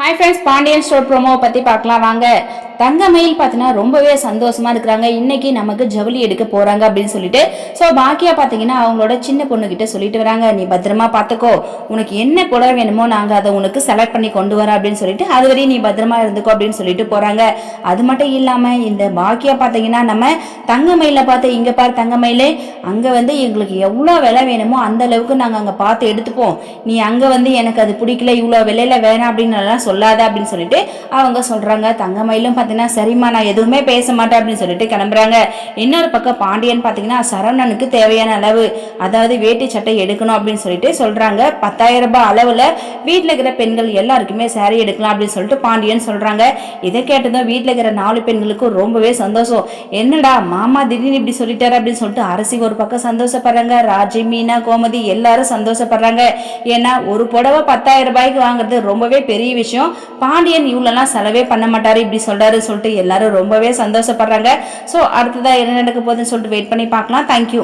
Hi friends, Pandian store ப்ரோமோவை பற்றி பார்க்கலாம் வாங்க. தங்கமயில் பார்த்தீங்கன்னா ரொம்பவே சந்தோஷமா இருக்கிறாங்க. இன்னைக்கு நமக்கு ஜவுளி எடுக்க போறாங்க அப்படின்னு சொல்லிட்டு பாக்கியா பார்த்தீங்கன்னா அவங்களோட சின்ன பொண்ணுகிட்ட சொல்லிட்டு வராங்க, நீ பத்திரமா பார்த்துக்கோ, உனக்கு என்ன புடவை வேணுமோ நாங்கள் அதை உனக்கு செலக்ட் பண்ணி கொண்டு வரோம் அப்படின்னு சொல்லிட்டு அது வரையும் நீ பத்திரமா இருந்துக்கோ அப்படின்னு சொல்லிட்டு போறாங்க. அது மட்டும் இல்லாமல் இந்த பாக்கியா பார்த்தீங்கன்னா நம்ம தங்கமயில பார்த்து, இங்கே பாரு தங்கமயிலே, அங்கே எங்களுக்கு எவ்வளோ விலை வேணுமோ அந்த அளவுக்கு நாங்கள் அங்கே பார்த்து எடுத்துப்போம், நீ அங்கே எனக்கு அது பிடிக்கல, இவ்வளோ விலையில வேணாம் அப்படின்னு சொல்லாத அப்படின்னு சொல்லிட்டு அவங்க சொல்றாங்க. தங்கமயிலும் பார்த்தீங்கன்னா சரிம்மா நான் எதுவுமே பேச மாட்டேன் அப்படின்னு சொல்லிட்டு கிளம்புறாங்க. இன்னொரு பக்கம் பாண்டியன் பார்த்தீங்கன்னா சரவணனுக்கு தேவையான அளவு, அதாவது வேட்டி சட்டை எடுக்கணும் அப்படின்னு சொல்லிட்டு சொல்றாங்க. 10,000 ரூபாய் அளவுல வீட்டில் இருக்கிற பெண்கள் எல்லாருக்குமே சாரி எடுக்கலாம் அப்படின்னு சொல்லிட்டு பாண்டியன் சொல்றாங்க. இதை கேட்டதும் வீட்டில் இருக்கிற 4 பெண்களுக்கும் ரொம்பவே சந்தோஷம். என்னடா மாமா திடீர்னு இப்படி சொல்லிட்டாரு அப்படின்னு சொல்லிட்டு அரசி ஒரு பக்கம் சந்தோஷப்படுறாங்க, ராஜி, மீனா, கோமதி எல்லாரும் சந்தோஷப்படுறாங்க. ஏன்னா ஒரு புடவை 10,000 ரூபாய்க்கு வாங்குறது ரொம்பவே பெரிய விஷயம். பாண்டியன் இவ்வளோலாம் செலவே பண்ண மாட்டாரு இப்படி சொல்றாரு சொல்லிட்டு எல்லாரும் ரொம்பவே சந்தோஷப்படுறாங்க. அடுத்ததா என்ன நடக்க போகுதுன்னு சொல்லிட்டு வெயிட் பண்ணி பார்க்கலாம். தேங்க்யூ.